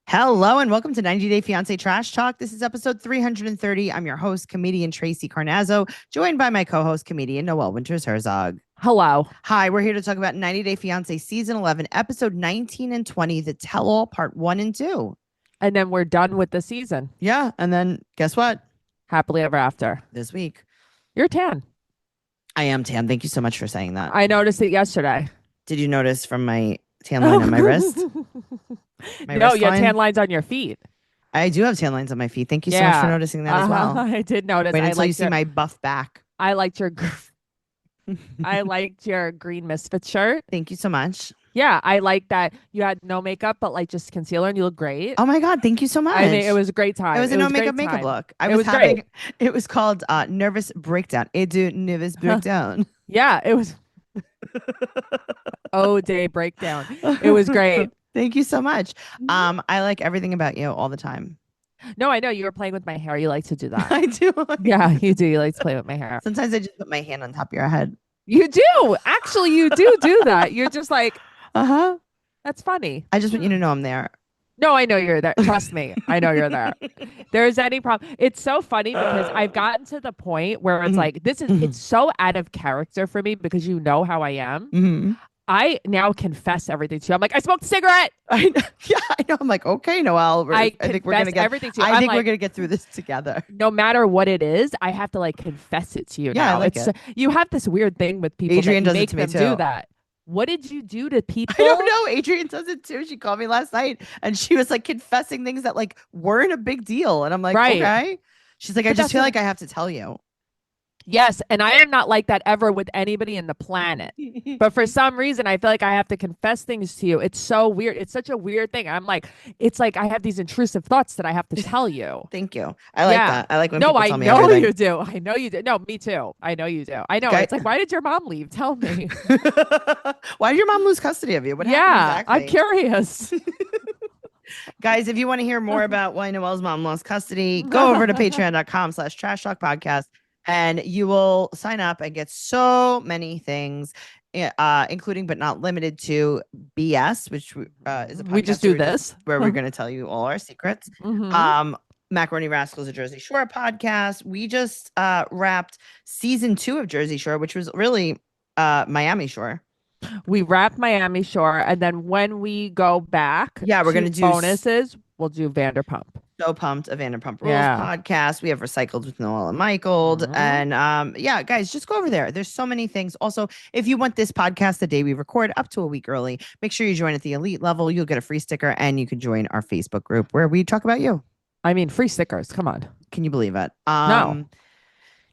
Hello and welcome to 90 Day Fiance Trash Talk. This is episode 330. I'm your host, comedian Tracey Carnazzo, joined by my co-host, comedian Noelle Winters Herzog. Hello. Hi, we're here to talk about 90 Day Fiance season 11, episode 19 and 20, the tell-all part 1 and 2. And then we're done with the season. Yeah, and then guess what? Happily ever after. This week. You're tan. I am tan. Thank you so much for saying that. I noticed it yesterday. Did you notice from my tan line on my wrist? No, you have tan lines on your feet. I do have tan lines on my feet. Thank you so much for noticing that as well. I did notice. Wait until you see my buff back. I liked your green Misfits shirt. Thank you so much. Yeah, I like that you had no makeup, but like just concealer, and you look great. Oh my God, thank you so much. I think it was a great time. It was a no makeup look. It was called Nervous Breakdown. Nervous Breakdown. Yeah, it was. Day breakdown. It was great. Thank you so much. I like everything about you all the time. No, I know you were playing with my hair. You like to do that. I do. Yeah, you do. You like to play with my hair. Sometimes I just put my hand on top of your head. You do. Actually, you do that. You're just like, that's funny. I just want you to know I'm there. No, I know you're there. Trust me. I know you're there. There's any problem. It's so funny because I've gotten to the point where it's like, it's so out of character for me because you know how I am. Mm-hmm. I now confess everything to you. I'm like, I smoked a cigarette. I know. I'm like, okay, Noelle. I think we're gonna get everything to you. I think we're gonna get through this together. No matter what it is, I have to like confess it to you. Yeah, now. I like it. You have this weird thing with people. Adrian that does make it to me them too. do that. What did you do to people? I don't know. Adrian does it too. She called me last night and she was like confessing things that like weren't a big deal. And I'm like, okay. She's like, I just feel like I have to tell you. Yes. And I am not like that ever with anybody in the planet. But for some reason, I feel like I have to confess things to you. It's so weird. It's such a weird thing. I'm like, it's like I have these intrusive thoughts that I have to tell you. Thank you. I like that. I like when people tell me everything. No, you do. I know you do. No, me too. I know you do. I know. It's like, why did your mom leave? Tell me. Why did your mom lose custody of you? What happened exactly? I'm curious. Guys, if you want to hear more about why Noelle's mom lost custody, go over to patreon.com/trash talk podcast. And you will sign up and get so many things, including but not limited to BS, which is a podcast we just do this where we're going to tell you all our secrets. Mm-hmm. Macaroni Rascals, a Jersey Shore podcast. We just wrapped season 2 of Jersey Shore, which was really Miami Shore. We wrapped Miami Shore, and then when we go back, we're going to do bonuses. We'll do Vanderpump. So pumped, a Vanderpump Rules podcast. We have Recycled with Noelle and Michael. And guys, just go over there. There's so many things. Also, if you want this podcast the day we record up to a week early, make sure you join at the elite level. You'll get a free sticker and you can join our Facebook group where we talk about you. I mean, free stickers. Come on. Can you believe it? No.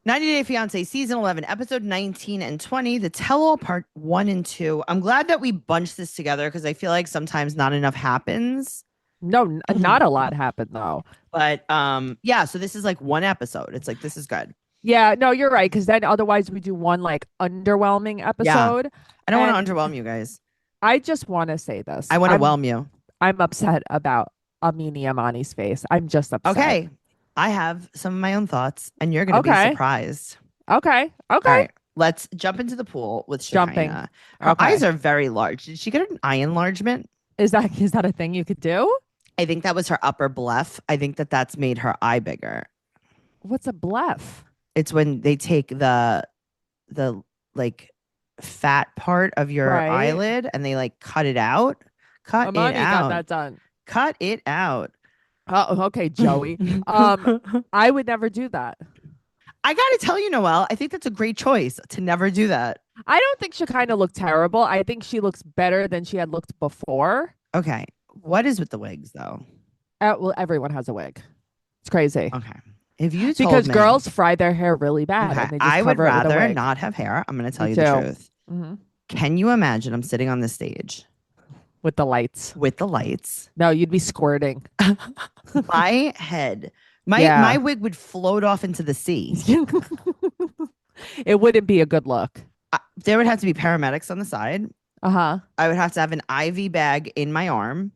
90 Day Fiance season 11, episode 19 and 20, the tell-all part 1 and 2. I'm glad that we bunched this together because I feel like sometimes not enough happens. No, not a lot happened though. But so this is like one episode. It's like, this is good. Yeah, no, you're right. Because then otherwise we do one like underwhelming episode. Yeah. I don't want to underwhelm you guys. I just want to say this. I want to whelm you. I'm upset about Amini Amani's face. I'm just upset. Okay. I have some of my own thoughts and you're going to be surprised. Okay. All right. Let's jump into the pool with Shekinah. Her eyes are very large. Did she get an eye enlargement? Is that a thing you could do? I think that was her upper bleph. I think that's made her eye bigger. What's a bleph? It's when they take the like fat part of your eyelid and they like cut it out. Amani got that done. Cut it out. Oh, okay, Joey. I would never do that. I gotta tell you, Noelle, I think that's a great choice to never do that. I don't think she kind of looked terrible. I think she looks better than she had looked before. Okay. What is with the wigs, though? Well, everyone has a wig. It's crazy. Okay. If you because girls fry their hair really bad. Okay. And they just I would cover it with a rather wig. not have hair. I'm going to tell you the truth. Mm-hmm. Can you imagine I'm sitting on the stage with the lights? No, you'd be squirting. My head, my wig would float off into the sea. It wouldn't be a good look. There would have to be paramedics on the side. I would have to have an IV bag in my arm.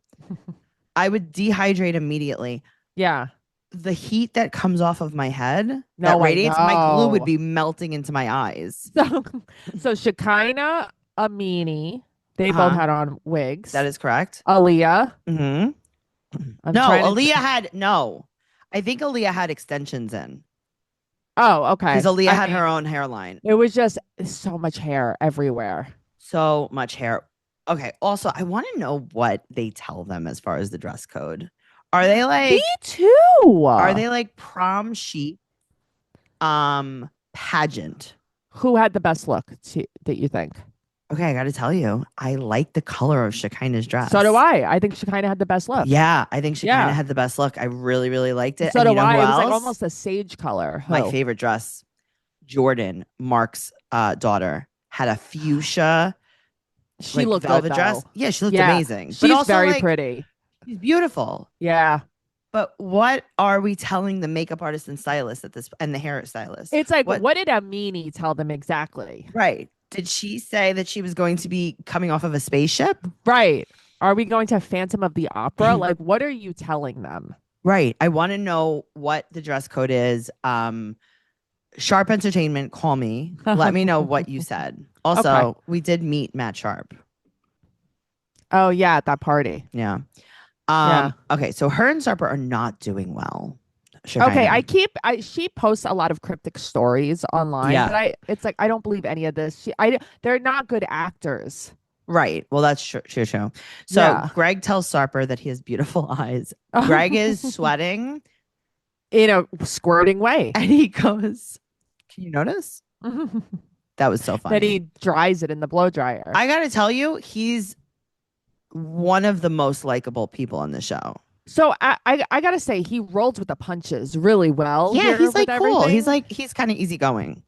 I would dehydrate immediately. Yeah. The heat that comes off of my head, that radiates, my glue would be melting into my eyes. So Shekinah, Amini, they both had on wigs. That is correct. Aaliyah. Mm-hmm. No, Aaliyah had no. I think Aaliyah had extensions in. Oh, okay. Because Aaliyah had her own hairline. It was just so much hair everywhere. So much hair. Okay. Also, I want to know what they tell them as far as the dress code. Are they like Me too? Are they like prom chic pageant? Who had the best look that you think? Okay, I got to tell you, I like the color of Shekinah's dress. So do I. I think Shekinah had the best look. Yeah, I think Shekinah had the best look. I really, really liked it. So and do you know I. who It was else? like almost a sage color. My favorite dress, Jordan, Mark's daughter, had a fuchsia. She looked velvet dress. Yeah, she looked amazing. She's also, very pretty. She's beautiful. Yeah. But what are we telling the makeup artist and stylist and the hairstylist? It's like, what did Amini tell them exactly? Right. Did she say that she was going to be coming off of a spaceship? Right. Are we going to have Phantom of the Opera? Like, what are you telling them? Right. I want to know what the dress code is. Sharp Entertainment, call me. Let me know what you said. Also, we did meet Matt Sharp. Oh, yeah, at that party. Yeah. Okay, so her and Sarper are not doing well. Okay, she posts a lot of cryptic stories online, but it's like I don't believe any of this. They're not good actors. Right. Well, that's true. So Greg tells Sarper that he has beautiful eyes. Greg is sweating in a squirting way. And he goes, "Can you notice?" That was so funny. That he dries it in the blow dryer. I got to tell you, he's one of the most likable people on the show. So I gotta say, he rolls with the punches really well. Yeah, he's like cool. Everything. He's kind of easygoing.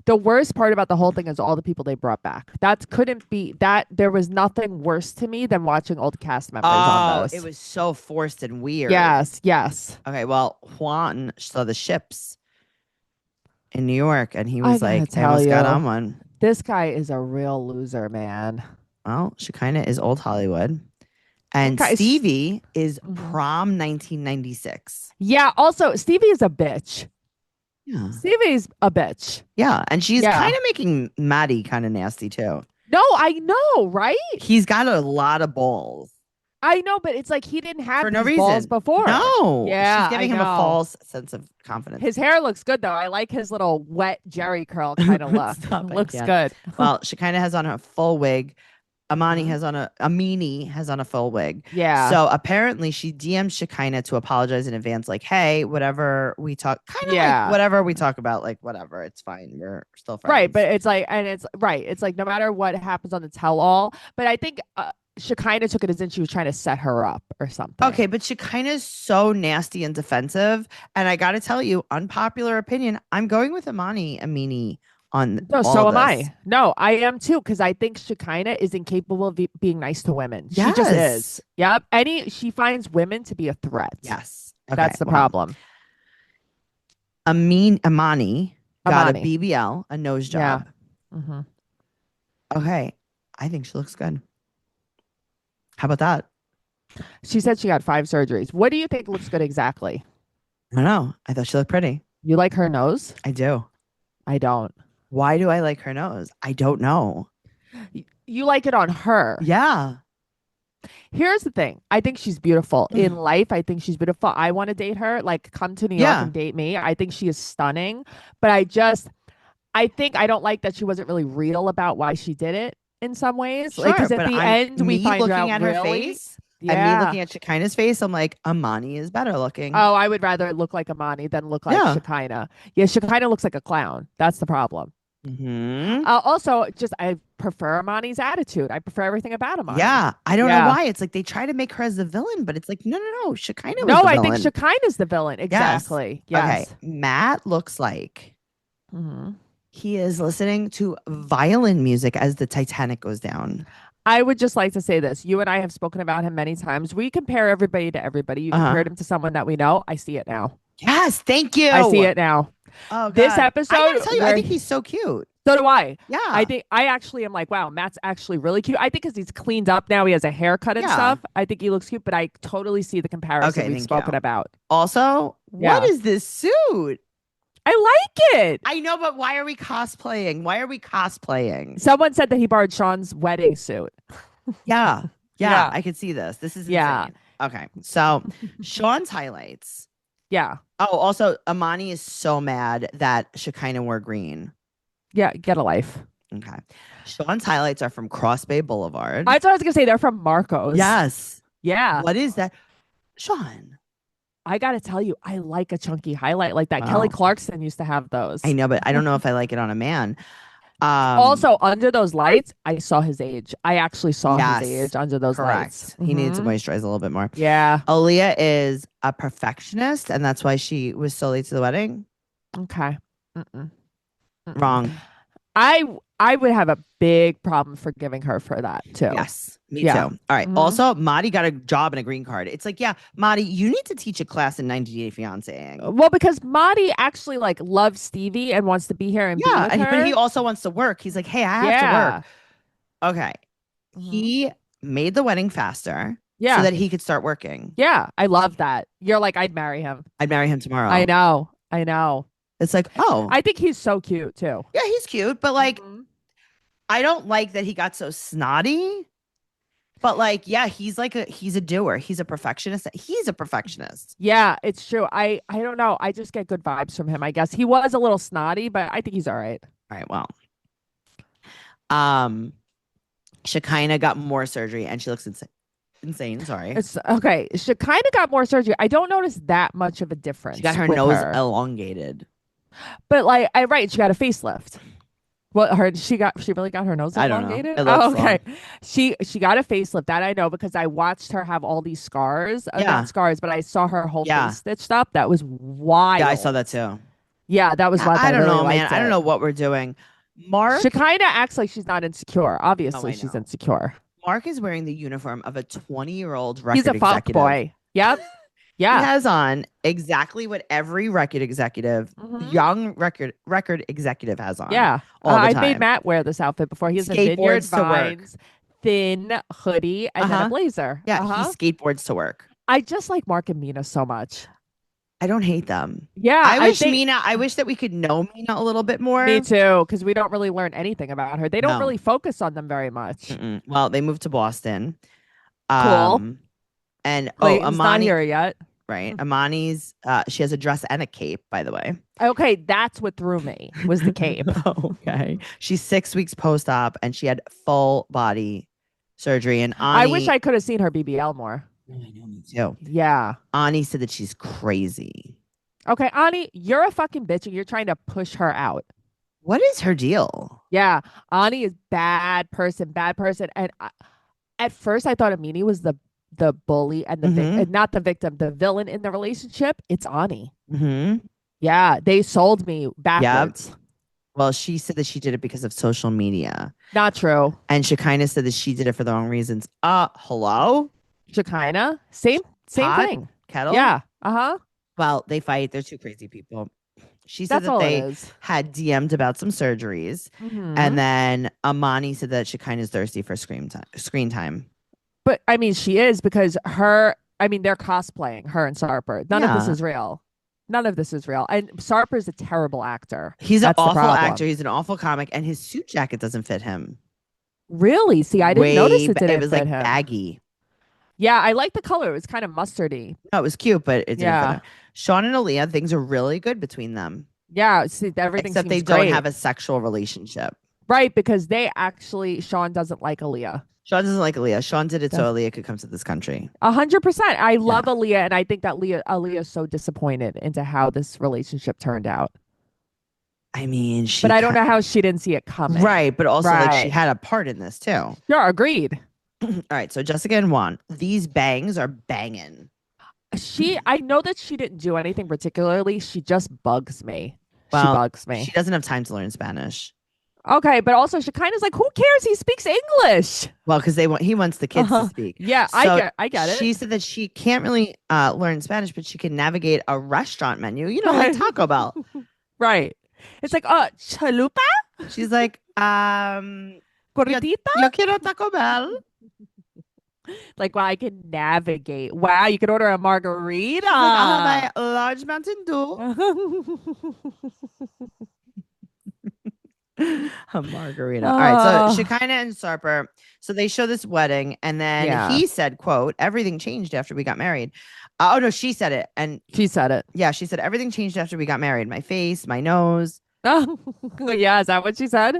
The worst part about the whole thing is all the people they brought back. That couldn't be that. There was nothing worse to me than watching old cast members on this. It was so forced and weird. Yes. Okay, well, Juan saw the ships in New York, and he was like, "I almost got on one." This guy is a real loser, man. Well, Shekinah is old Hollywood. And Stevie is prom 1996. Yeah. Also, Stevie is a bitch. Yeah. Stevie's a bitch. Yeah. And she's kind of making Maddie kind of nasty too. No, I know, right? He's got a lot of balls. I know, but it's like he didn't have these balls before. No. Yeah. She's giving him a false sense of confidence. His hair looks good, though. I like his little wet Jerry curl kind of look. Looks good. Well, Shekinah has on a full wig. Amini has on a full wig. Yeah. So apparently she DM'd Shekinah to apologize in advance, like, "Hey, whatever we talk, like whatever we talk about, like whatever, it's fine. We're still friends." Right, but it's like, and it's right. It's like no matter what happens on the tell-all. But I think Shekinah took it as in she was trying to set her up or something. Okay, but Shekinah's so nasty and defensive, and I got to tell you, unpopular opinion, I'm going with Amini on so am I. No, I am too, because I think Shekinah is incapable of being nice to women. She just is. Yep. She finds women to be a threat. Yes. Okay, that's the problem. Amani got a BBL, a nose job. Yeah. Mm-hmm. Okay. I think she looks good. How about that? She said she got 5 surgeries. What do you think looks good exactly? I don't know. I thought she looked pretty. You like her nose? I do. I don't. Why do I like her nose? I don't know. You like it on her. Yeah. Here's the thing. I think she's beautiful. In life, I think she's beautiful. I want to date her. Like, come to New York and date me. I think she is stunning. But I think I don't like that she wasn't really real about why she did it in some ways. Sure, because at the end, we find looking out at her face. Yeah. And me looking at Shekinah's face, I'm like, Amani is better looking. Oh, I would rather look like Amani than look like Shekinah. Yeah, Shekinah looks like a clown. That's the problem. Mm-hmm. Also, I prefer Amani's attitude. I prefer everything about Amani. Yeah, I don't know why. It's like they try to make her as the villain, but it's like, no. Shekinah was the I villain. think Shekinah's the villain. Exactly. Yes. Okay, Matt looks like he is listening to violin music as the Titanic goes down. I would just like to say this. You and I have spoken about him many times. We compare everybody to everybody. You compared him to someone that we know. I see it now. Yes, thank you. I see it now. Oh, God. This episode, I gotta tell you, I think he's so cute. So do I. Yeah. I actually am like, wow, Matt's actually really cute. I think because he's cleaned up now, he has a haircut and stuff. I think he looks cute, but I totally see the comparison we've spoken about. Also, what is this suit? I like it. I know, but why are we cosplaying? Someone said that he borrowed Sean's wedding suit. Yeah, I could see this. This is insane. Okay. So Sean's highlights. Yeah. Oh, also, Amani is so mad that Shekinah wore green. Yeah. Get a life. Okay. Sean's highlights are from Cross Bay Boulevard. I thought I was gonna say they're from Marcos. Yes. Yeah. What is that? Sean. I gotta tell you, I like a chunky highlight like that. Kelly Wow. Clarkson used to have those. I know, but I don't know if I like it on a man. Also, under those lights, I saw his age. I actually saw his Yes, age under those lights. correct. He needs to moisturize a little bit more. Yeah. Aaliyah is a perfectionist, and that's why she was so late to the wedding. Okay. Mm-mm. Mm-mm. Wrong. I would have a big problem forgiving her for that too. Yes, me Yeah. too. All right. Also, Madi got a job and a green card. It's like, yeah, Madi, you need to teach a class in 90 Day Fiance. Well, because Madi actually like loves Stevie and wants to be here and be with her. But he also wants to work. He's like, hey, I have to work. Okay. He made the wedding faster so that he could start working. Yeah, I love that. You're like, I'd marry him. I'd marry him tomorrow. I know. It's like, oh. I think he's so cute too. Yeah, he's cute, but like, I don't like that he got so snotty. But like, yeah, he's a doer. He's a perfectionist. He's a perfectionist. Yeah, it's true. I don't know. I just get good vibes from him, I guess. He was a little snotty, but I think he's all right. All right, well. Shekinah got more surgery and she looks insane. Sorry. It's okay. Shekinah got more surgery. I don't notice that much of a difference. She got her nose elongated. But like, she got a facelift. Well, she really got her nose elongated? I don't know. Okay. She got a facelift. That I know because I watched her have all these scars. Not scars, but I saw her whole face stitched up. That was wild. Yeah, I saw that too. Yeah, that was wild. I don't know, man. I don't know what we're doing. Mark Shekinah acts like she's not insecure. Obviously, she's insecure. Mark is wearing the uniform of a 20-year-old record executive. He's a fuck boy. Yep. Yeah. He has on exactly what every record executive, young record executive has on. Yeah. I made Matt wear this outfit before. He has a Vineyard Vines thin hoodie and then a blazer. Yeah, he skateboards to work. I just like Mark and Mina so much. I don't hate them. Yeah. I wish that we could know Mina a little bit more. Me too, because we don't really learn anything about her. They don't really focus on them very much. Well, they moved to Boston. Cool. And Amani not here yet. Right. Amani's she has a dress and a cape, by the way. Okay, that's what threw me was the cape. Okay. She's 6 weeks post-op and she had full body surgery. And I wish I could have seen her BBL more. I know, me too. Yeah. Ani said that she's crazy. Okay, Ani, you're a fucking bitch and you're trying to push her out. What is her deal? Yeah. Ani is bad person. And at first I thought Amini was the bully and and not the victim, the villain in the relationship. It's Ani. Yeah, they sold me backwards. Yep. Well, she said that she did it because of social media. Not true. And Shekinah said that she did it for the wrong reasons. Hello? Shekinah? Same thing. Kettle? Yeah. Well, they fight. They're two crazy people. She said that they had DM'd about some surgeries. And then Amani said that Shekinah is thirsty for screen time. But I mean, she is because they're cosplaying her and Sarper. None of this is real. And Sarper's a terrible actor. He's an awful actor. He's an awful comic. And his suit jacket doesn't fit him. Really? See, I didn't notice it didn't It was fit like him. baggy. Yeah, I like the color. It was kind of mustardy. No, it was cute, but it didn't fit him. Sean and Aaliyah, things are really good between them. Yeah, see, everything except they don't have a sexual relationship. Right, because Sean doesn't like Aaliyah. Sean doesn't like Aaliyah. Sean did it so Aaliyah could come to this country. 100%. I love Aaliyah, and I think that Aaliyah is so disappointed into how this relationship turned out. I mean, but I don't know how she didn't see it coming. Right, but also like she had a part in this too. Sure, agreed. All right, so Jessica and Juan, these bangs are banging. I know that she didn't do anything particularly. She just bugs me. Well, she bugs me. She doesn't have time to learn Spanish. Okay, but also Shekinah's like, who cares? He speaks English. Well, because he wants the kids to speak. Yeah, so I get it. She said that she can't really learn Spanish, but she can navigate a restaurant menu. You know, like Taco Bell. Right. It's like, chalupa? She's like, Gordita? Yo quiero Taco Bell. Like, wow, I can navigate. Wow, you can order a margarita. Like, I'll buy a large Mountain Dew. A margarita. All right. So Oh, Shekinah and Sarper. So they show this wedding, and then yeah. he said, "quote Everything changed after we got married." Oh no, she said it, and She said it. yeah, she said everything changed after we got married. My face, my nose. Oh, yeah. Is that what she said?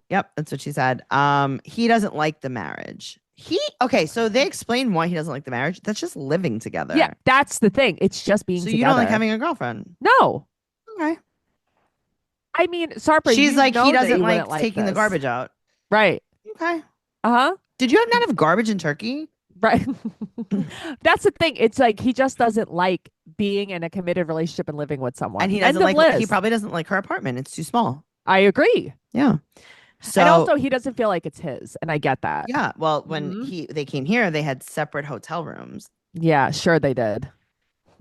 Yep, that's what she said. He doesn't like the marriage. Okay, so they explain why he doesn't like the marriage. That's just living Yeah, together. that's the thing. It's just being So you don't like together. having a girlfriend. No. Okay. I mean, Sarper, She's you've like, he known that doesn't you wouldn't like like taking the this. garbage out. Right. Okay. Uh-huh. Did you not have garbage in Turkey? Right. That's the thing. It's like he just doesn't like being in a committed relationship and living with someone. And he End doesn't of he list. probably doesn't like her apartment. It's too small. I agree. Yeah. And So also he doesn't feel like it's his. And I get that. yeah, well, when Mhm. they came here, they had separate hotel rooms. Yeah, sure they did.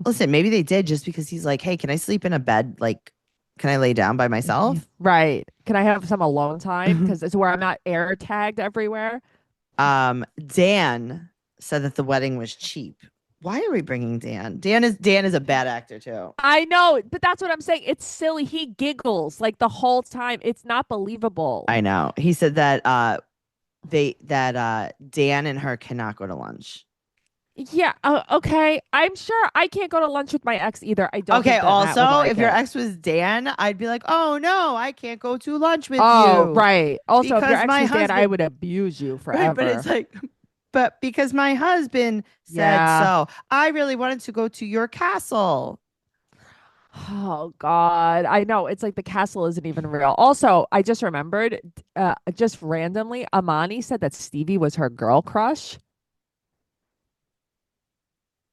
Listen, maybe they did just because he's like, hey, can I sleep in a bed? Like, can I lay down by myself? Right. Can I have some alone time? Because it's where I'm not air tagged everywhere. Dan said that the wedding was cheap. Why are we bringing Dan? Dan is a bad actor too. I know, but that's what I'm saying. It's silly. He giggles like the whole time. It's not believable. I know. He said that Dan and her cannot go to lunch. Yeah. Okay. I'm sure I can't go to lunch with my ex either. I don't. Okay. Think that Matt would Also, like if your it. ex was Dan, I'd be like, oh no, I can't go to lunch with Oh, you. right. Also, if your Because ex my was dead, I husband, would abuse you right? But forever. it's like, but because my husband said Yeah. so, I really wanted to go to your castle. Oh God. I know. It's like the castle isn't even real. Also, I just remembered, just randomly, Amani said that Stevie was her girl crush.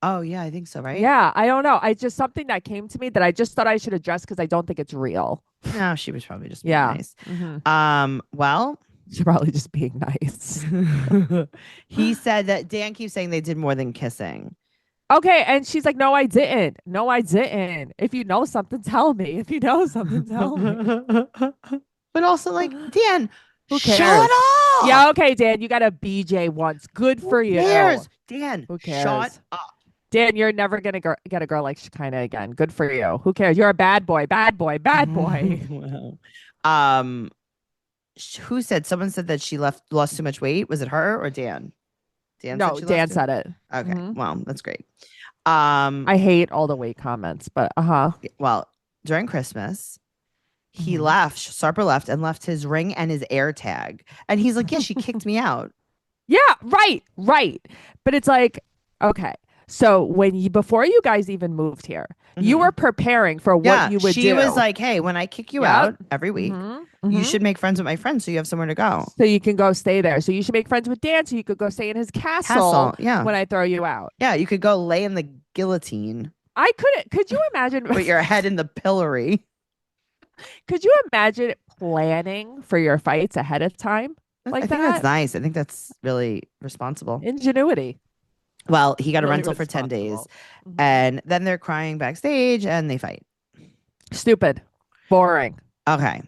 Oh yeah, I think so, right? Yeah, I don't know. I just something that came to me that I just thought I should address because I don't think it's real. No, she was probably just being Yeah. nice. Well, She's probably just being nice. he said that Dan keeps saying they did more than kissing. Okay, and she's like, "No, I didn't. No, I didn't. If you know something, tell me. If you know something, tell me." But also, like, Dan, Who shut cares? up. Yeah, okay, Dan, you got a BJ once. Good for you. Who cares? Dan, Who cares? shut up. Dan, you're never gonna get a girl like Shekinah again. Good for you. Who cares? You're a bad boy, bad boy, bad boy. Wow. Um, who said? Someone said that she lost too much weight. Was it her or Dan? Dan said No, she Dan lost said it. Okay, Mhm. well, that's great. I hate all the weight comments, but Well, during Christmas, he Mhm. left. Sarper left and left his ring and his air tag. And he's like, yeah, she kicked me out. Yeah, right, right. But it's like, okay. So before you guys even moved here, you Mhm. were preparing for what you would do. She was like, hey, when I kick you out every week, Mhm, you mhm. should make friends with my friends so you have somewhere to go. So you can go stay there. So you should make friends with Dan so you could go stay in his castle Yeah. when I throw you out. Yeah, you could go lay in the guillotine I couldn't. Could you imagine? with your head in the pillory. Could you imagine planning for your fights ahead of time like I think that? that's nice. I think that's really responsible. Ingenuity. Well, he got a Really rental for 10 days responsible. Mhm. and then they're crying backstage and they fight. Stupid. Boring. Okay.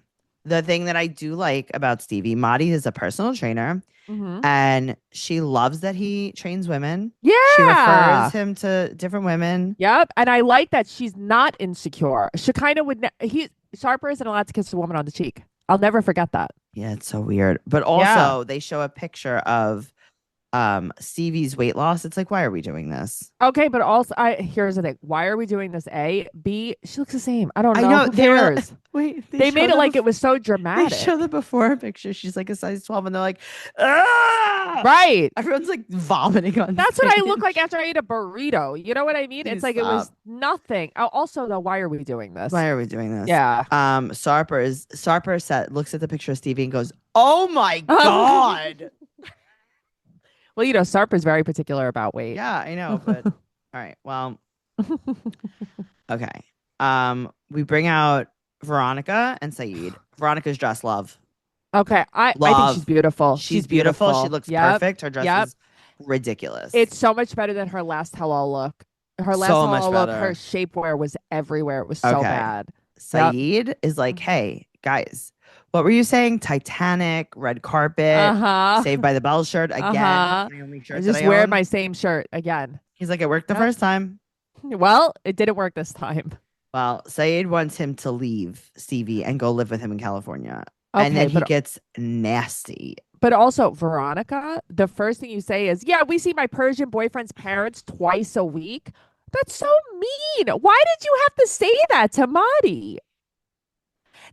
The thing that I do like about Stevie, Maddie is a personal trainer Mhm. and she loves that he trains women. Yeah. She refers him to different women. Yep. And I like that she's not insecure. Shekinah would, Sharper isn't allowed to kiss a woman on the cheek. I'll never forget that. Yeah, it's so weird. But also, they show a picture of Stevie's weight loss. It's like, why are we doing this? Okay, but also, here's the thing. Why are we doing this? A, B, she looks the same. I don't know. I know. Who They were cares? wait. They made it like it was so They dramatic. show the before picture. She's like a size 12, and they're like, ah! Right. Everyone's like vomiting on. That's what I look stage. like after I ate a burrito. You know what I mean? Please It's like it was stop. nothing. Also, though, why are we doing this? Why are we doing this? Yeah. Sarper looks at the picture of Stevie and goes, "Oh my god." Well, Sarper's very particular about weight. Yeah, I know, but all right. Well, okay. We bring out Veronica and Saeed. Veronica's dress, love. Okay, I think she's beautiful. She's beautiful. She looks perfect. Her dress is ridiculous. It's so much better than her last hello look. Her last So much hello look, better. her shapewear was everywhere. It was so bad. Saeed is like, hey, guys, what were you saying? Titanic, red carpet, Saved by the Bell shirt again. I just wear my same shirt again. He's like, it worked the first time. Well, it didn't work this time. Well, Saeed wants him to leave Stevie and go live with him in California. And Okay, then he gets nasty. but also, Veronica, the first thing you say is, yeah, we see my Persian boyfriend's parents twice a week. That's so mean. Why did you have to say that to Marty?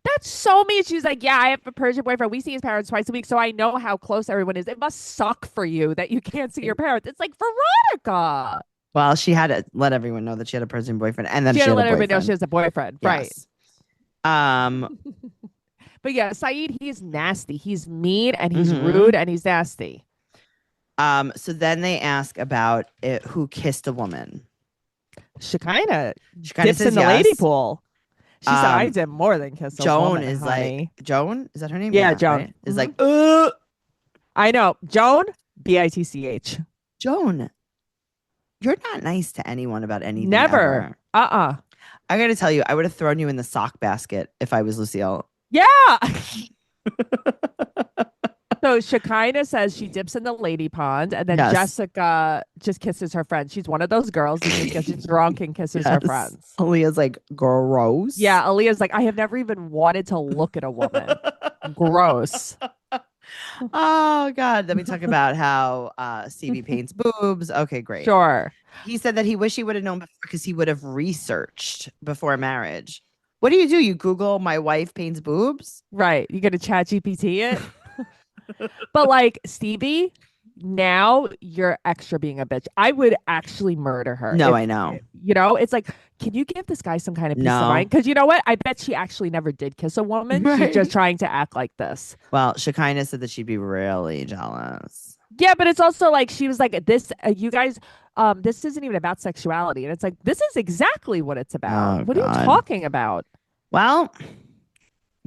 That's so mean. She's like, yeah, I have a Persian boyfriend. We see his parents twice a week, so I know how close everyone is. It must suck for you that you can't see your parents. It's like, Veronica. Well, she had to let everyone know that she had a Persian boyfriend, and then She had she to had a let everybody know boyfriend. she has a boyfriend. Right. Yes. Um, But yeah, Saeed, he's nasty. He's mean and he's Mhm. rude and he's nasty. So then they ask about who kissed a woman. Shekinah She kind of dips says in the yes. lady pool. She said, I Um, did more than kiss a Joan woman, is honey. like, Joan, is that her name? Yeah, Joan. Right? Is Mhm. like, I know. Joan, Bitch. Joan, you're not nice to anyone about anything Never. ever. I got to tell you, I would have thrown you in the sock basket if I was Lucille. Yeah. So Shekinah says she dips in the lady pond, and then Yes. Jessica just kisses her friend. She's one of those girls who just gets drunk and kisses her friends. Aaliyah's like, gross. Yeah, Aaliyah's like, I have never even wanted to look at a woman. Gross. Oh God. Let me talk about how Stevie paints boobs. Okay, great. Sure. He said that he wish he would have known before because he would have researched before marriage. What do? You Google my wife paints boobs? Right. You gonna chat GPT it? But like, Stevie, now you're extra being a bitch. I would actually murder her. No, I know. You know, it's like, can you give this guy some kind of peace of mind? Because you know what? I bet she actually never did kiss a woman. Right. She's just trying to act like this. Well, Shekinah said that she'd be really jealous. Yeah, but it's also like she was like, this, you guys, this isn't even about sexuality. And it's like, this is exactly what it's about. Oh, what are God. you talking about? Well,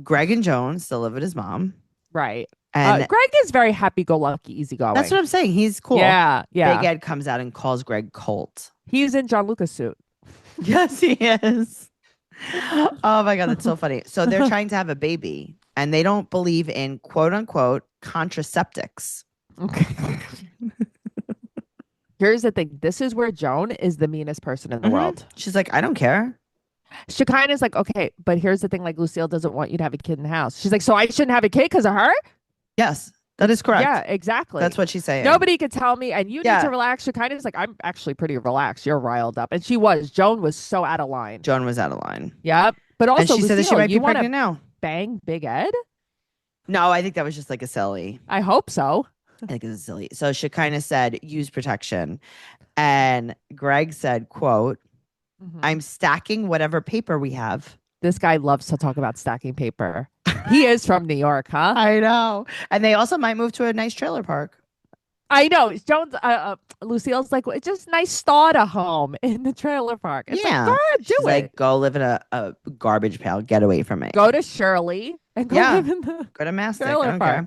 Greg and Joan still live with his mom. Right. And Greg is very happy-go-lucky, easygoing. that's what I'm saying. He's cool. Yeah. Big Ed comes out and calls Greg Colt. He's in John Lucas suit. Yes, he is. Oh my God, that's so funny. So they're trying to have a baby and they don't believe in quote unquote contraceptics. Okay. Here's the thing. This is where Joan is the meanest person in the world. She's like, I don't care. Shekinah is like, okay, but here's the thing. Like, Lucille doesn't want you to have a kid in the house. She's like, so I shouldn't have a kid because of her? Yes, that is correct. Yeah, exactly. That's what she's saying. Nobody could tell me, and you need to relax. Shekinah is like, I'm actually pretty relaxed. You're riled up. And she was. Joan was so out of line. Joan was out of line. Yep. But also, and she said that she might be pregnant now. Bang Big Ed? No, I think that was just like a silly. I hope so. I think it's silly. So Shekinah said, use protection. And Greg said, quote, I'm stacking whatever paper we have. This guy loves to talk about stacking paper. He is from New York, huh? I know. And they also might move to a nice trailer park. I know. Jones, Lucille's like, it's just nice starter home in the trailer park. It's like, go ahead, do it. Like, go live in a garbage pail. Get away from me. Go to Shirley and go live in the go to Mastic. trailer park.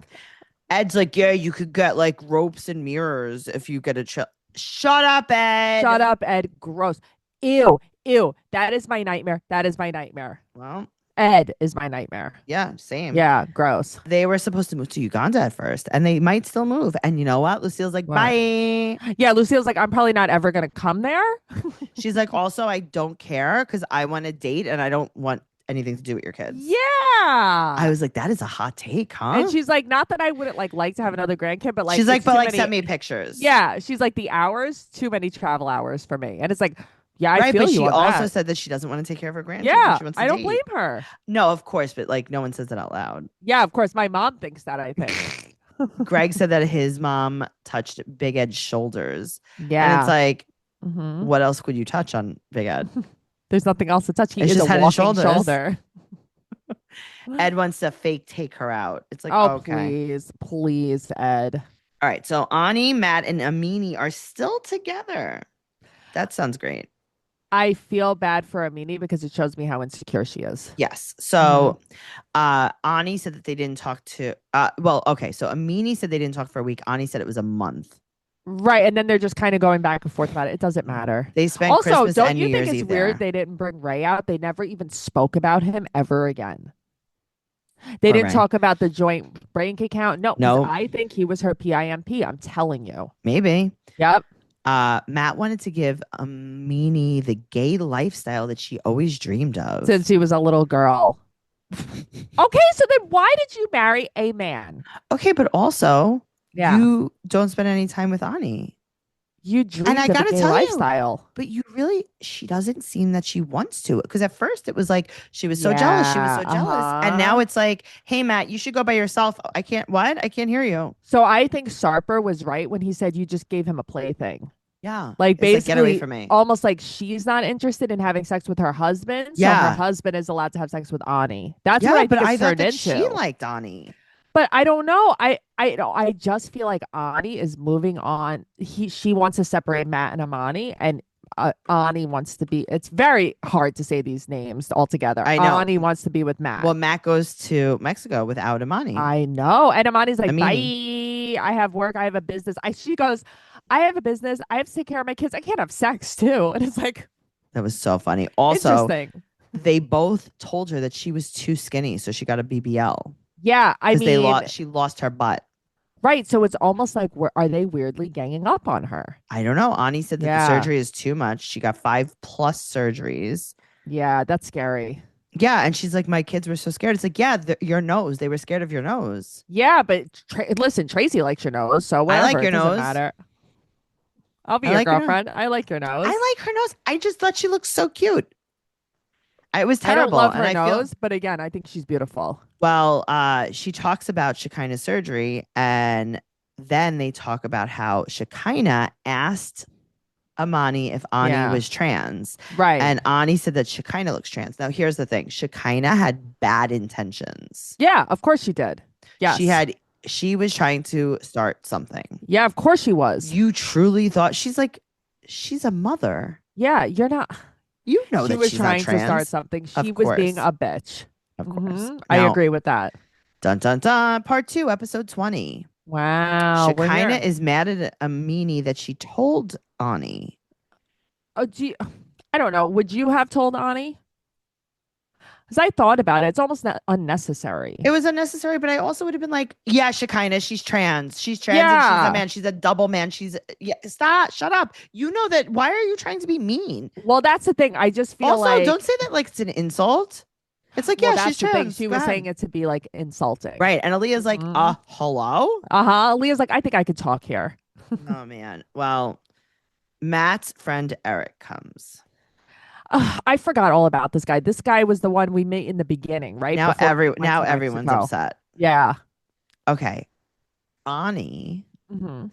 Ed's like, yeah, you could get like ropes and mirrors if you get a Shut up, Ed. Shut up, Ed. Gross. Ew. That is my nightmare. Well, Ed is my nightmare. Yeah, same. Yeah, gross. They were supposed to move to Uganda at first, and they might still move. And you know what? Lucille's like, bye. Yeah, Lucille's like, I'm probably not ever going to come there. She's like, also, I don't care because I want to date and I don't want anything to do with your kids. Yeah. I was like, that is a hot take, huh? And she's like, not that I wouldn't like to have another grandkid, but like, she's like, but like, send me pictures. Yeah. She's like, the hours, too many travel hours for me. And it's like, yeah, I feel but you she on also that. said that she doesn't want to take care of her grandchildren. Yeah, she wants to I don't date. blame her. No, of course, but like no one says it out loud. Yeah, of course. My mom thinks that, I think. Greg said that his mom touched Big Ed's shoulders. Yeah. And it's like, what else could you touch on Big Ed? There's nothing else to touch. He it's is just a walking shoulder. Ed wants to fake take her out. It's like, oh, okay. Please, Ed. All right. So Ani, Matt, and Amini are still together. That sounds great. I feel bad for Amini because it shows me how insecure she is. Yes. So Ani said that they didn't talk to so Amini said they didn't talk for a week. Ani said it was a month. Right. And then they're just kind of going back and forth about it. It doesn't matter. They spent also, Christmas don't and you New think Year's it's Eve weird there. they didn't bring Ray out? They never even spoke about him ever again. They didn't talk about the joint bank account. No. I think he was her PIMP. I'm telling you. Maybe. Yep. Matt wanted to give Amini the gay lifestyle that she always dreamed of Since she was a little girl. Okay, so then why did you marry a man? Okay, but also Yeah. you don't spend any time with Ani. You And I dreamed of a gotta gay tell you, lifestyle. but you really, she doesn't seem that she wants to. Because at first it was like she was so jealous, she was Yeah. so jealous, and now Uh-huh. it's like, hey Matt, you should go by yourself. I can't. What? I can't hear you. So I think Sarper was right when he said you just gave him a plaything. Yeah, Like it's like get away basically from me. almost like she's not interested in having sex with her husband, so her Yeah, husband is allowed to have sex with Ani. That's what yeah, I but think I it's thought turned that she into. liked Ani. But I don't know. I just feel like Ani is moving on. She wants to separate Matt and Amani, and Ani wants to be. It's very hard to say these names altogether. I know. Ani wants to be with Matt. Well, Matt goes to Mexico without Amani. I know. And Amani's like, bye. Amini. I have work. I have a business. She goes, I have a business. I have to take care of my kids. I can't have sex too. And it's like, That was so funny. Also, interesting. they both told her that she was too skinny, so she got a BBL Yeah. I because they mean, lost. She lost her butt. right. So it's almost like, are they weirdly ganging up on her? I don't know. Ani said that the Yeah. surgery is too much. She got 5+ surgeries. Yeah. That's scary. Yeah, and she's like, my kids were so scared. It's like, yeah, your nose. They were scared of your nose. Yeah. But listen, Tracy likes your nose. So I whatever. like It your doesn't nose. matter. I'll be I your like your nose. girlfriend. I like your I nose. like her nose. I just thought she looked so cute. It was I don't terrible, love and her I feel nose, but again, I think she's beautiful. well. She talks about Shekinah's surgery, and then they talk about how Shekinah asked Amani if Ani Yeah. was trans. Right. And Ani said that Shekinah looks trans. Now, here's the thing. Shekinah had bad intentions. Yeah. Of course she did. She Yes. had she was trying to start something. Yeah. Of course she was. You truly thought she's a mother. Yeah. You're not. You know She that was she's not trying to start trans. something. She Of was being course. a bitch. Of course. I Now, agree with that. dun dun dun, part 2, episode 20. Wow. We're Shekinah here. is mad at Amini that she told Ani. Oh, I don't know. Would you have told Ani? Because I thought about it. It's almost not unnecessary. It was unnecessary, but I also would have been like, yeah, Shekinah, she's trans. She's trans and she's a Yeah. man. She's a double man. Yeah, stop, shut up. You know that. Why are you trying to be mean? Well, that's the thing. I just feel Also, like, don't say that like it's an insult. It's like, well, yeah, that's she's the thing. trans. She Go was ahead. saying it to be like insulting. Right. And Aaliyah's like, hello? Uh-huh. Leah's like, I think I could talk here. Oh, man. Well, Matt's friend Eric comes. I forgot all about this guy. This guy was the one we met in the beginning, right? Now, Before we went to everyone's Mexico. upset. Yeah. Okay. Ani, hmm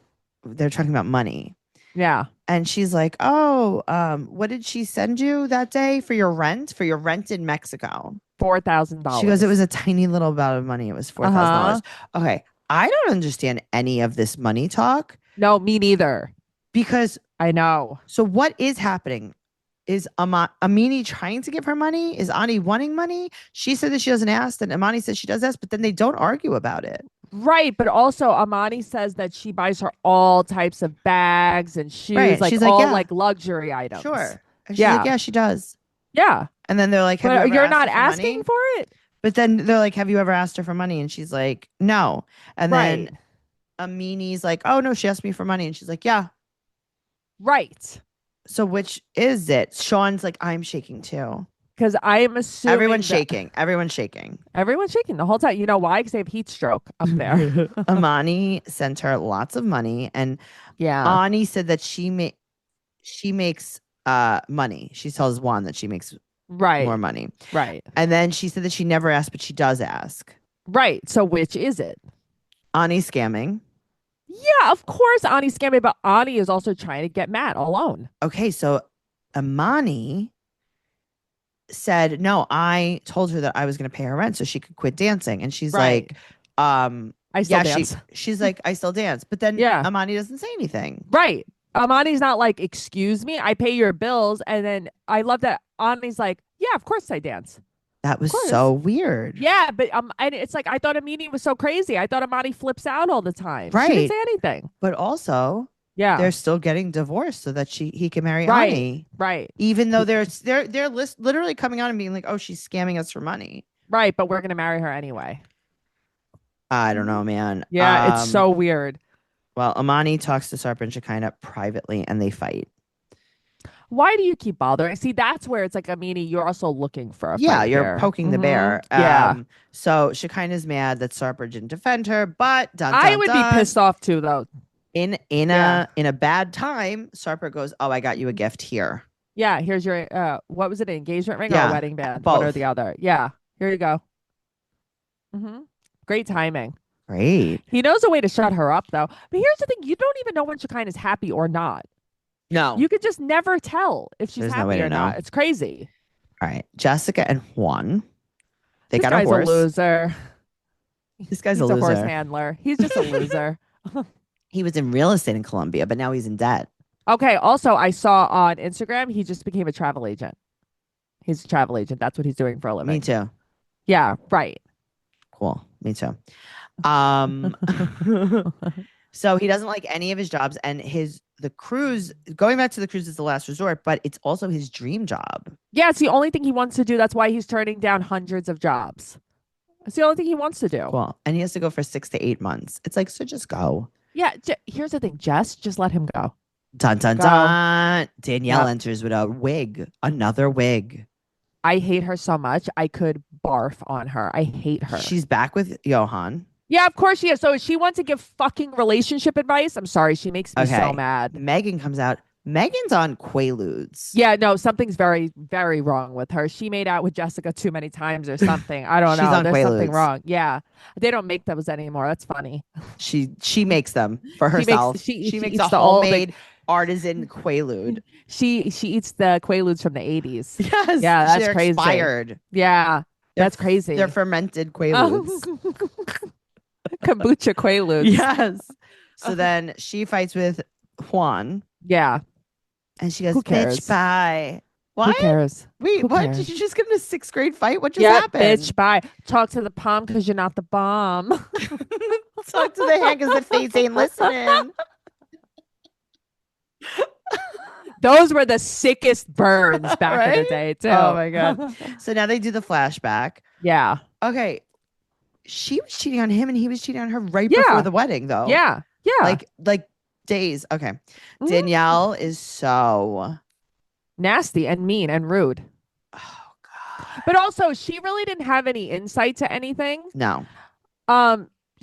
they're talking about money. Yeah. And she's like, oh, what did she send you that day for your rent? For your rent in Mexico? $4,000. She goes, it was a tiny little amount of money. It was $4,000. Okay. I don't understand any of this money talk No, me neither. because I know. so what is happening? Is Amini trying to give her money? Is Ani wanting money? She said that she doesn't ask, and Amani says she does ask, but then they don't argue about it. Right, but also Amani says that she buys her all types of bags and shoes, Right. like She's like, all yeah. like luxury items. Sure. And she's Yeah. like, yeah, she does. Yeah. And then they're like, have you But ever you're asked not her for asking money? for it? But then they're like, have you ever asked her for money? And she's like, no. And Right. then Amini's like, oh no, she asked me for money. And she's like, yeah. Right. So which is it? Sean's like, I'm shaking too. Because I am assuming Everyone's shaking. Everyone's shaking. Everyone's shaking the whole time. You know why? Because they have heat stroke up there. Amani sent her lots of money, and Yeah. Ani said that she makes money. She tells Juan that she makes Right. more money. Right. And then she said that she never asked, but she does ask. Right. So which is it? Ani's scamming. Yeah, of course Ani's scamming, but Ani is also trying to get Matt alone. Okay, so Amani said, no, I told her that I was going to pay her rent so she could quit dancing. And she's Right. like, I still yeah, dance. she's like, I still dance. But then Yeah. Amani doesn't say anything. Right. Amani's not like, excuse me, I pay your bills. And then I love that Ani's like, yeah, of course I dance. That was course. so weird. Yeah, but and it's like I thought Amani was so crazy. I thought Amani flips out all the time. She Right. didn't say anything. But also, Yeah. they're still getting divorced so that he can marry Right. Ani. Right. Even though they're literally coming on and being like, oh, she's scamming us for money. Right. But we're gonna marry her anyway. I don't know, man. Yeah, it's so weird. Well, Amani talks to Sarp and Shekinah privately and they fight. Why do you keep bothering? See, that's where it's like, Amini, you're also looking for a Yeah, fight you're here. poking the bear. Yeah. So Shekinah's mad that Sarper didn't defend her, but dun I dun would be dun. pissed off too, though. In Yeah. a bad time, Sarper goes, "Oh, I got you a gift here." Yeah. Here's your, what was it, an engagement ring or a Yeah, wedding band? One or both. the other. Yeah. Here you go. Great timing. Great. He knows a way to shut her up, though. But here's the thing, you don't even know when Shekinah is happy or not. No, You could just never tell if she's there's no way happy to or know. not. It's crazy. All right, Jessica and Juan. They This got a guy's horse. loser. This guy's He's a a horse loser. handler. He's just a loser. He was in real estate in Colombia, but now he's in debt. Okay. Also, I saw on Instagram he just became a travel agent. He's a travel agent. That's what he's doing for a living. Me too. Yeah. Right. Cool. Me too. So he doesn't like any of his jobs, and the cruise, going back to the cruise is the last resort, but it's also his dream job. Yeah. It's the only thing he wants to do. That's why he's turning down hundreds of jobs. It's the only thing he wants to do. Cool. And he has to go for 6 to 8 months. It's like, so just go. Yeah. Here's the thing, Jess, just let him go. Dun dun Go. dun. Danielle Yep. enters with a wig, another wig. I hate her so much. I could barf on her. I hate her. She's back with Johan. Yeah, of course she is. So she wants to give fucking relationship advice. I'm sorry. She makes me so mad. Megan comes out. Megan's on Quaaludes. Yeah, no, something's very, very wrong with her. She made out with Jessica too many times or something. I don't She's know. on There's something Quaaludes. wrong. Yeah. They don't make those anymore. That's funny. She makes them for herself. She makes eats a the old, homemade artisan Quaalude. She eats the Quaaludes from the 80s. Yes. Yeah, that's they're crazy. Expired. Yeah. That's crazy. They're fermented Quaaludes. Kombucha Quaaludes. Yes. So then she fights with Juan. Yeah. And she goes, Who cares? bitch, bye. What? Who cares? Wait, Who what? cares? Did you just get in a 6th grade fight? What just Yeah, happened? bitch, bye. Talk to the palm because you're not the bomb. Talk to the hand because the face ain't listening. Those were the sickest burns back in the Right? day, too. Oh my God. So now they do the flashback. Yeah. Okay. She was cheating on him and he was cheating on her right Yeah. before the wedding, though. Yeah. Yeah. Like days. Okay. Mhm. Danielle is so Nasty and mean and rude. oh God. But also, she really didn't have any insight to anything. No.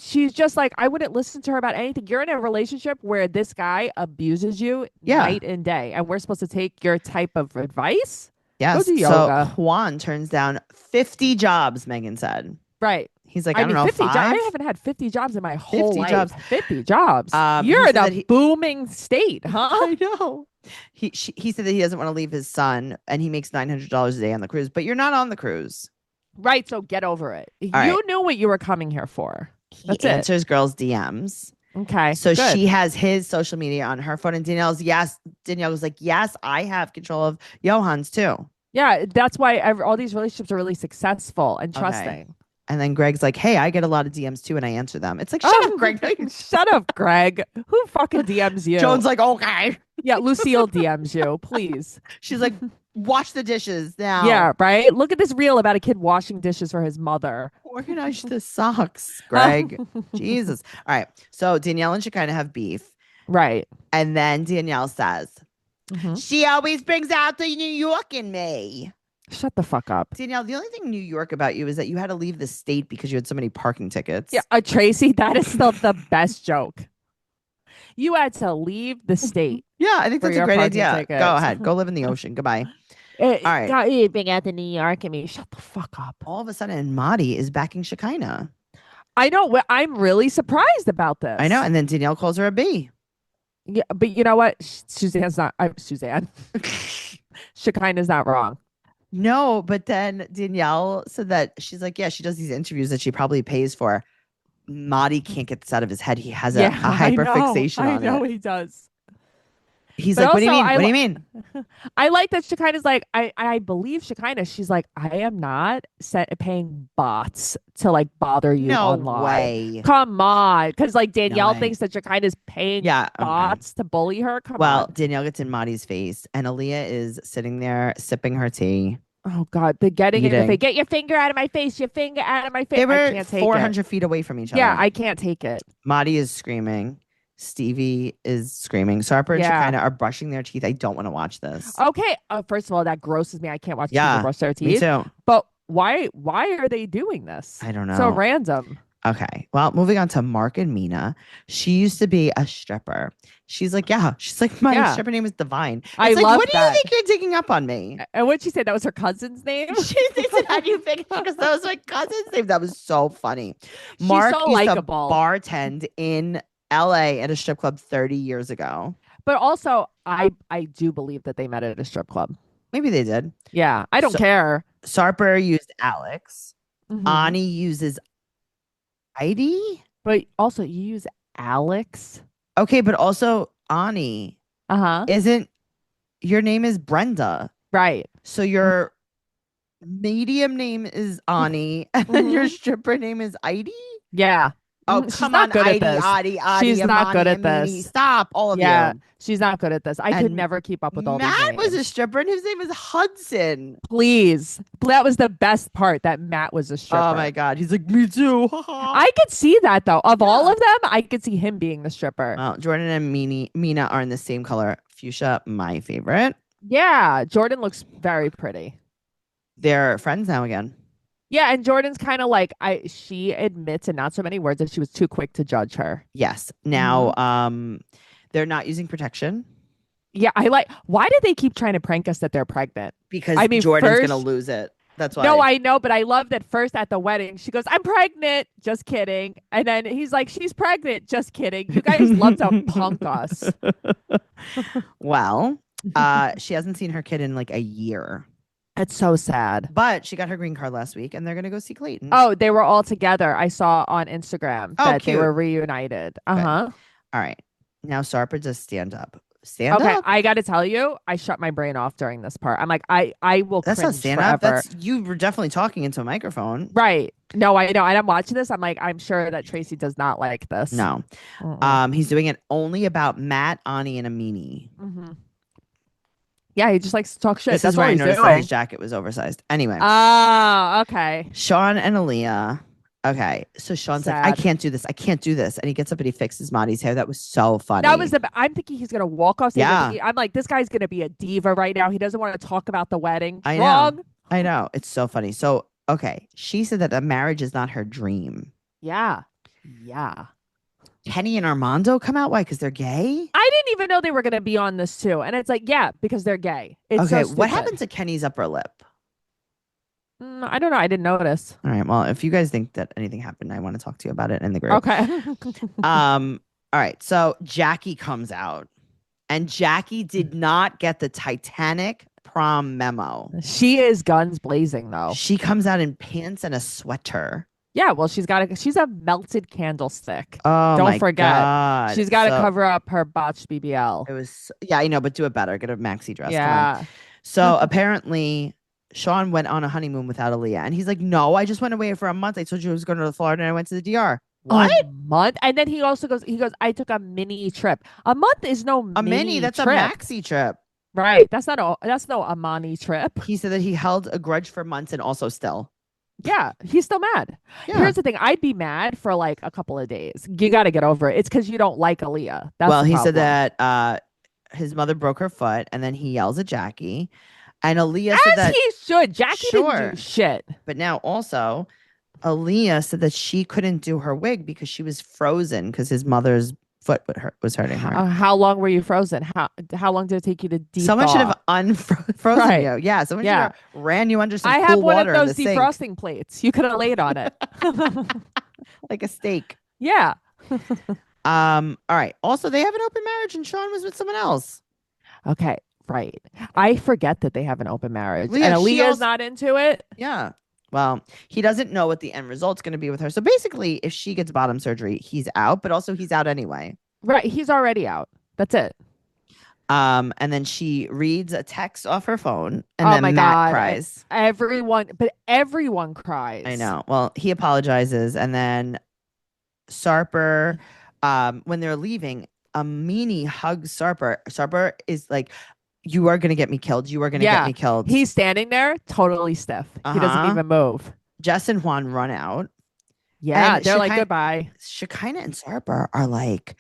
She's just like, I wouldn't listen to her about anything. You're in a relationship where this guy abuses you night and day, and we're supposed to take your type of advice? Yes. Go do So yoga. Juan turns down 50 jobs, Megan said. Right. He's like, I don't know, 50 5? I haven't had 50 jobs in my whole 50 life. jobs. 50 jobs. He You're in said a that booming state, huh? I know. He said that he doesn't want to leave his son and he makes $900 a day on the cruise, but you're not on the cruise. Right. So get over it. You right. knew what you were coming here for. That's he it. answers girls' DMs. Okay. So good. she has his social media on her phone, and Danielle was like, yes, I have control of Johan's too. Yeah, that's why all these relationships are really successful and trusting. And then Greg's like, hey, I get a lot of DMs too, and I answer them. It's like, shut up, Greg. Shut up, Greg. Who fucking DMs you? Joan's like, okay. Yeah, Lucille DMs you, please. She's like, wash the dishes now. Yeah, right? Look at this reel about a kid washing dishes for his mother. Organize the socks, Greg. Jesus. All right. So Danielle and Shekinah have beef. Right. And then Danielle says, she always brings out the New York in me. Shut the fuck up. Danielle, the only thing New York about you is that you had to leave the state because you had so many parking tickets. Yeah, Tracy, that is still the best joke. You had to leave the state. Yeah, I think that's a great idea. Tickets. Go ahead. Go live in the ocean. Goodbye. All right. Bring out the New York in me. Shut the fuck up. All of a sudden, Mahdi is backing Shekinah. I know. I'm really surprised about this. I know. And then Danielle calls her a B. Yeah, but you know what? Suzanne's not. Suzanne. Shekinah's not wrong. No, but then Danielle said that she's like, yeah, she does these interviews that she probably pays for. Mahdi can't get this out of his head. He has a hyperfixation on it. I know he does. He's like, what do you mean? What do you mean? I like that Shekinah's like, I believe Shekinah. She's like, I am not paying bots to like bother you online. Way. Come on. Because like Danielle thinks that Shekinah's paying bots to bully her. Come on. Danielle gets in Mahdi's face and Aaliyah is sitting there sipping her tea. Oh God, the getting in the face. Get your finger out of my face. Your finger out of my face. They I were can't take 400 feet away from each other. Yeah, I can't take it. Mahdi is screaming. Stevie is screaming. Sarper and Yeah. Shekinah are brushing their teeth. I don't want to watch this. Okay. First of all, that grosses me. I can't watch people Yeah, brush their me teeth. too. But why are they doing this? I don't So know. random. Okay. Well, moving on to Mark and Mina. She used to be a stripper. She's like, yeah. She's like, my Yeah. stripper name is Divine. It's I like, love what do you that. think you're digging up on me? And what'd she say? That was her cousin's name? She said, how do you think? Because that was my cousin's name. That was so funny. She's Mark so used to likable. bartend in LA at a strip club 30 years ago. But also, I do believe that they met at a strip club. Maybe they did. Yeah, I don't care. Sarper used Alex. Mhm. Ani uses Heidi. But also, you use Alex. Okay, but also Ani isn't. Your name is Brenda, right? So your medium name is Ani, and your stripper name is Heidi. Yeah. Oh, she's come not on, good Heidi, at this. Adi, She's not Amani, good at Amini. this. Stop, all of Yeah, you. she's not good at this. I could And never keep up with all these Matt names. was a stripper, and his name is Hudson. Please, that was the best part. That Matt was a stripper. Oh my god, he's like, me too. I could see that though. Of all of them, I could see him being the stripper. Well, Jordan and Mina are in the same color, fuchsia, my favorite. Yeah, Jordan looks very pretty. They're friends now again. Yeah, and Jordan's kind of like she admits in not so many words that she was too quick to judge her. Yes. Now, they're not using protection. Yeah, why do they keep trying to prank us that they're pregnant? Because Jordan's gonna lose it. That's why. No, I know, but I love that first at the wedding, she goes, I'm pregnant. Just kidding. And then he's like, she's pregnant. Just kidding. You guys love to punk us. Well, she hasn't seen her kid in like a year. It's so sad. But she got her green card last week and they're going to go see Clayton. Oh, they were all together. I saw on Instagram that cute. they were reunited. Uh-huh. All right. Now, Sarpa, just stand up. Stand up. Okay, I got to tell you, I shut my brain off during this part. I'm like, I will That's cringe not stand forever. up. You were definitely talking into a microphone. Right. No, I know. And I'm watching this. I'm like, I'm sure that Tracey does not like this. No. He's doing it only about Matt, Ani, and Amini. Mm-hmm. Yeah, he just likes to talk shit. This That's is where what I he's noticed doing. that his jacket was oversized. Anyway. Oh, okay. Sean and Aaliyah. Okay. So Sean's like, I can't do this. I can't do this. And he gets up and he fixes Maddie's hair. That was so funny. That was I'm thinking he's going to walk off stage. Yeah. I'm like, this guy's going to be a diva right now. He doesn't want to talk about the wedding. I Wrong. know. I know. It's so funny. So, okay. She said that a marriage is not her dream. Yeah. Yeah. Kenny and Armando come out? Why? Because they're gay? I didn't even know they were going to be on this too. And it's like, yeah, because they're gay. It's okay. so What happened to Kenny's upper lip? I don't know. I didn't notice. All right. Well, if you guys think that anything happened, I want to talk to you about it in the group. Okay. All right. So Jackie comes out, and Jackie did not get the Titanic prom memo. She is guns blazing though. She comes out in pants and a sweater. Yeah, well, she's a melted candlestick. Oh, don't forget. God. She's got to cover up her botched BBL. It was, yeah, I know, but do it better. Get a maxi dress. Yeah. So apparently, Sean went on a honeymoon without Aaliyah, and he's like, "No, I just went away for a month. I told you I was going to Florida, and I went to the DR." What? A month? And then he also goes, I took a mini trip. A month is no a mini. That's trip. a maxi trip. Right. That's no Amani trip. He said that he held a grudge for months and also still. Yeah, he's still mad. Yeah. Here's the thing. I'd be mad for like a couple of days. You got to get over it. It's because you don't like Aaliyah. Well, he said that his mother broke her foot, and then he yells at Jackie. And Aaliyah said that he should. Jackie didn't do shit. But now also, Aaliyah said that she couldn't do her wig because she was frozen because his mother's foot was hurting her. How long were you frozen? How long did it take you to defrost? Someone should have unfrozen you. Yeah, someone should have ran you under some cool water. I have one of those defrosting sink. Plates. You could have laid on it. like a steak. Yeah. All right. Also, they have an open marriage and Sean was with someone else. Okay. Right. I forget that they have an open marriage. Well, yeah, and Aaliyah's not into it. Yeah. Well, he doesn't know what the end result's going to be with her. So basically, if she gets bottom surgery, he's out, but also he's out anyway. Right. He's already out. That's it. And then she reads a text off her phone and then Matt cries. Everyone cries. I know. Well, he apologizes. And then Sarper, when they're leaving, Amini hugs Sarper. Sarper is like, you are going to get me killed. You are going to get me killed. He's standing there totally stiff. He doesn't even move. Jess and Juan run out. Yeah. And they're like, goodbye. Shekinah and Sarper are like,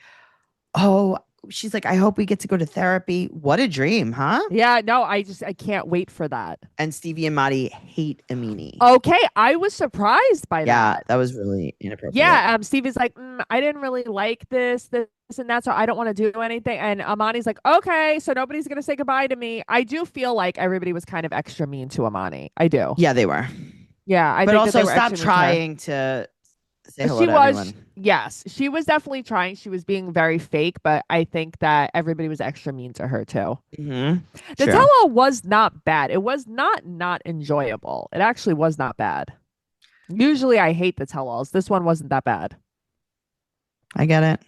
Oh, she's like, I hope we get to go to therapy. What a dream, huh? Yeah, no, I can't wait for that. And Stevie and Maddie hate Amini. Okay, I was surprised by Yeah, that. that was really inappropriate. Yeah, Stevie's like, I didn't really like this, and that, so I don't want to do anything. And Amani's like, okay, so nobody's gonna say goodbye to me. I do feel like everybody was kind of extra mean to Amani. I do. Yeah, they were. Yeah, I But think that also they were stop extra mean to her. trying to say hello She to was, everyone. yes, she was definitely trying. She was being very fake, but I think that everybody was extra mean to her too. The True. tell-all was not bad. It was not enjoyable. It actually was not bad. Usually I hate the tell-alls. This one wasn't that bad. I get it.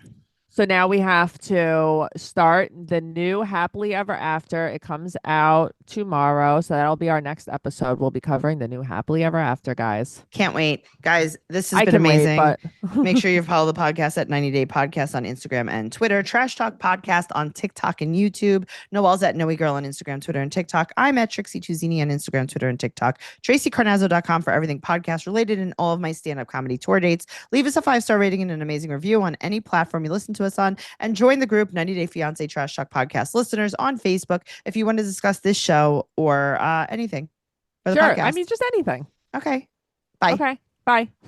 So now we have to start the new Happily Ever After. It comes out tomorrow. So that'll be our next episode. We'll be covering the new Happily Ever After, guys. Can't wait. Guys, this has I been can wait, amazing. but Make sure you follow the podcast at 90 Day Podcast on Instagram and Twitter. Trash Talk Podcast on TikTok and YouTube. Noelle's at Noe Girl on Instagram, Twitter, and TikTok. I'm at Trixie Tuzini on Instagram, Twitter, and TikTok. TraceyCarnazzo.com for everything podcast related and all of my stand-up comedy tour dates. Leave us a 5-star rating and an amazing review on any platform you listen to us on. And join the group 90 Day Fiance Trash Talk Podcast listeners on Facebook if you want to discuss this show or anything for the sure. podcast. I mean, just anything. Okay. Bye. Okay. Bye.